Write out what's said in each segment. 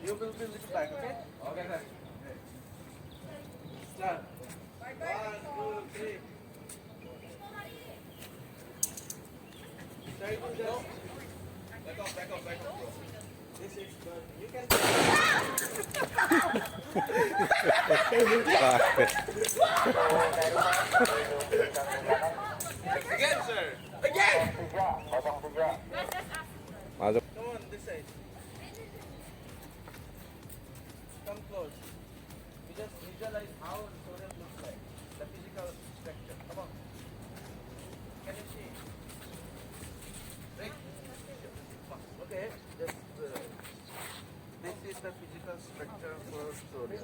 You will be little back, okay? Okay, sir. Start. 1, 2, 3. Try to just. Back off, back off, back off, bro. This is good. You can. Again, sir. Again! 맞아. Come on, this side. Come close. You just visualize how sodium looks like. The physical structure. Come on. Can you see? Right? Okay. Just. This is the physical structure for sodium.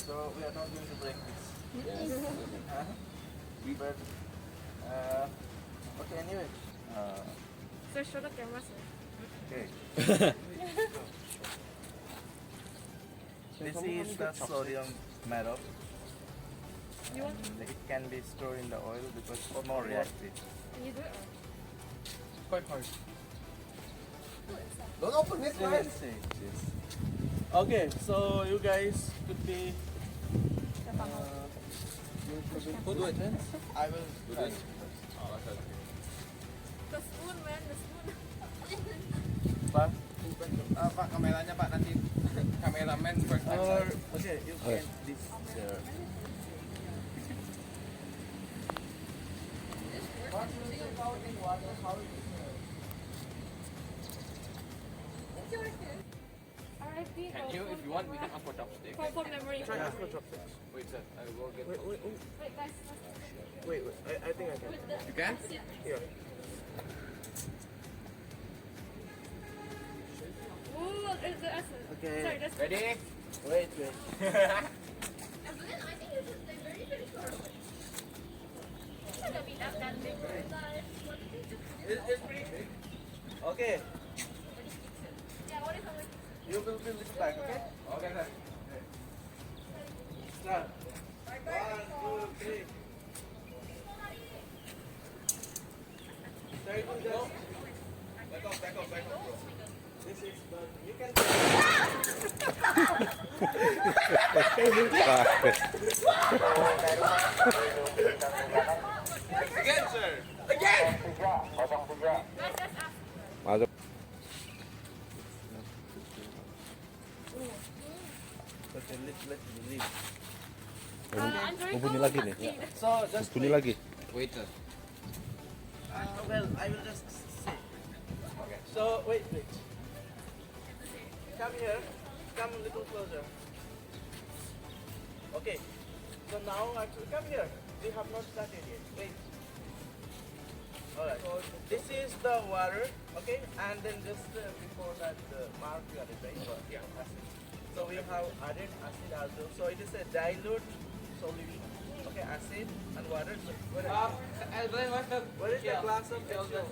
So we are not going to break this. But okay, anyway. Sir, show the camera, sir. Okay. This is the sodium metal. You want? It can be stored in the oil because it's more reactive. Can you do it? Quite hard. Don't open it, man. Yes. Okay, so you guys could be. Who do it? I will. Do this. Oh, that's okay. The spoon, man, the spoon. Pak. Pak, kameranya Pak nanti kameramen first time. Or okay, you can this. What will you about in water? How it is? It's yours, sir. R.I.P. Can you, if you want, we can ask for chopsticks. For memory. Try ask for chopsticks. Wait, sir. I will go get. Wait, guys. Wait. I think I can. You can? Yeah. Ooh, it's the essence. Okay. Sorry, that's Ready? Wait. Evelyn, I think you should stay very, very far away. It's not gonna be that big for your life. It's pretty big. Okay. Yeah, what is it? You will be little back, okay? Okay, sir. Start. 1, 2, 3. Try to just. Back off, back off, back off, bro. This is good. You can. Again, sir. Again! 맞아. Okay, let's release. I'm very 5분이 lagi nih. So just 10분이 wait. lagi. Wait, sir. Well, I will just say. Okay. So wait. Come here. Come a little closer. Okay. So now actually come here. We have not started yet. Wait. Alright. This is the water. Okay. And then just before that mark you added, right? Yeah. Acid. So we have added acid also. So it is a dilute solution. Okay. Acid and water. So where is the glass of H2O?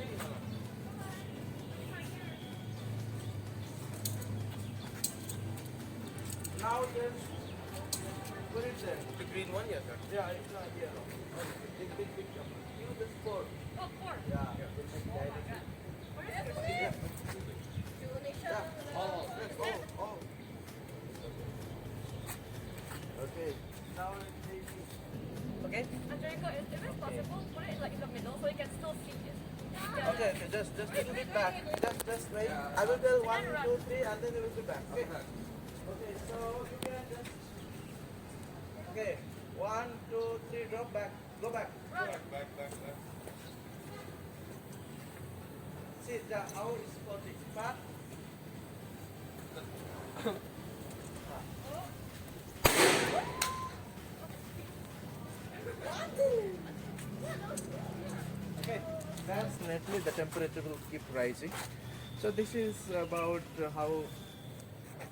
Now there's what is there? The green one, yes, sir. Yeah, it's not here. Big jump. You just pour. Oh, four. Yeah. It's like dilute. Yeah. Yeah. Oh. Okay. Now let's take it. Okay. Angelica, is it possible to put it like in the middle so you can still see it? Okay. Just little bit back. Just wait. I will tell 1, 2, 3, and then you will be back. Okay. Okay. So you can just. Okay. 1, 2, 3. Drop back. Go back. Back. See how it's floating. Back. Okay, definitely the temperature will keep rising. So this is about how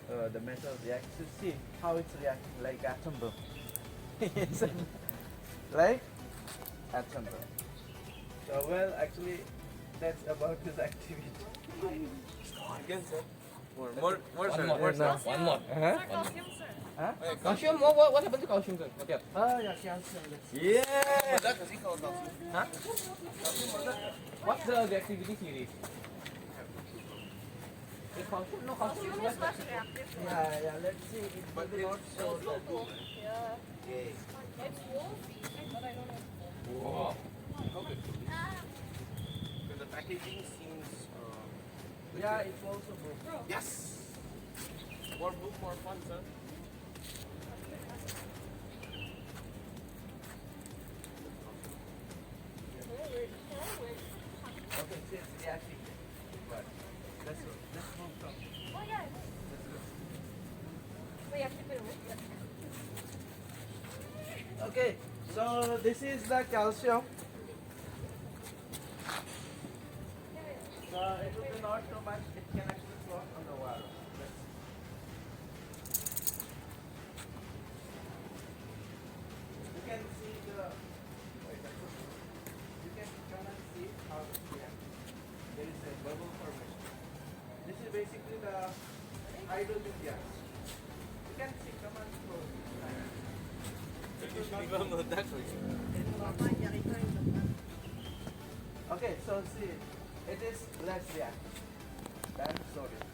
the metal reacts. You see how it's reacting like atom bomb. Yes, right? Atom bomb. So well, actually, that's about his activity. Again, sir. More, sir. One more. More, sir. One more. Sir, costume, sir. Hah? Calcium, what happened to calcium, sir? What happened? Oh yeah, calcium. Yeah. Meledak nggak sih kalau kalsium? Huh? What's the reactivity series? Is calcium? No, calcium is Calcium is less. less reactive. Yeah. Let's see. It will be not so. Yeah. Okay. It's wolfy, but I don't know. Wow. Okay. Ah, Because the packaging seems. Yeah, it's also good. Yes. More book, more fun, sir. Okay, see, it's reacting. But let's move from. oh yeah. Reactive. Okay, so this is the calcium. So it will be not too much. It can actually float on the water. You can see the. Wait, you can come and see how it reacts. There is a bubble formation. This is basically the hydrogen gas. You can see. Come and close. Tinggal meledak lagi. Okay, so see, it is less reactive than sodium.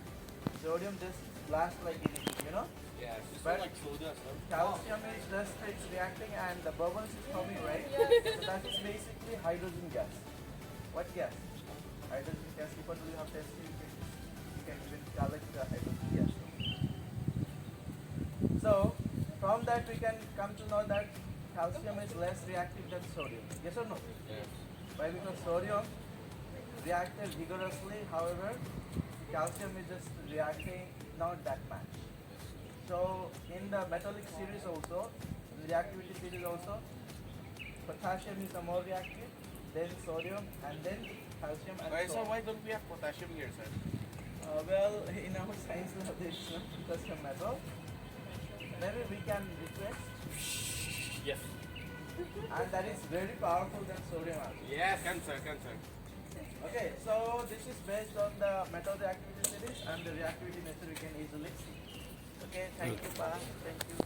Sodium just blasts like anything, you know. Yeah, it's just But- like soda, sir. Calcium is just it's reacting and the bubbles is coming, right? So that is basically hydrogen gas. What gas? Hydrogen gas. If at all you have tested, you can even collect the hydrogen gas. So from that we can come to know that calcium is less reactive than sodium. Yes or no? Yes. Why? Because sodium reacted vigorously, however, calcium is just reacting not that much. So in the metallic series also, the reactivity series also, potassium is the more reactive, then sodium, and then calcium and Why, so sir, on. why don't we have potassium here, sir? Well, in our science lab there is no potassium metal. Maybe we can request, Yes. and that is very powerful than sodium also. Yes. Can, sir, can, sir. Okay, so this is based on the metal reactivity series and the reactivity method we can easily see. Okay, thank you, Pa. Thank you.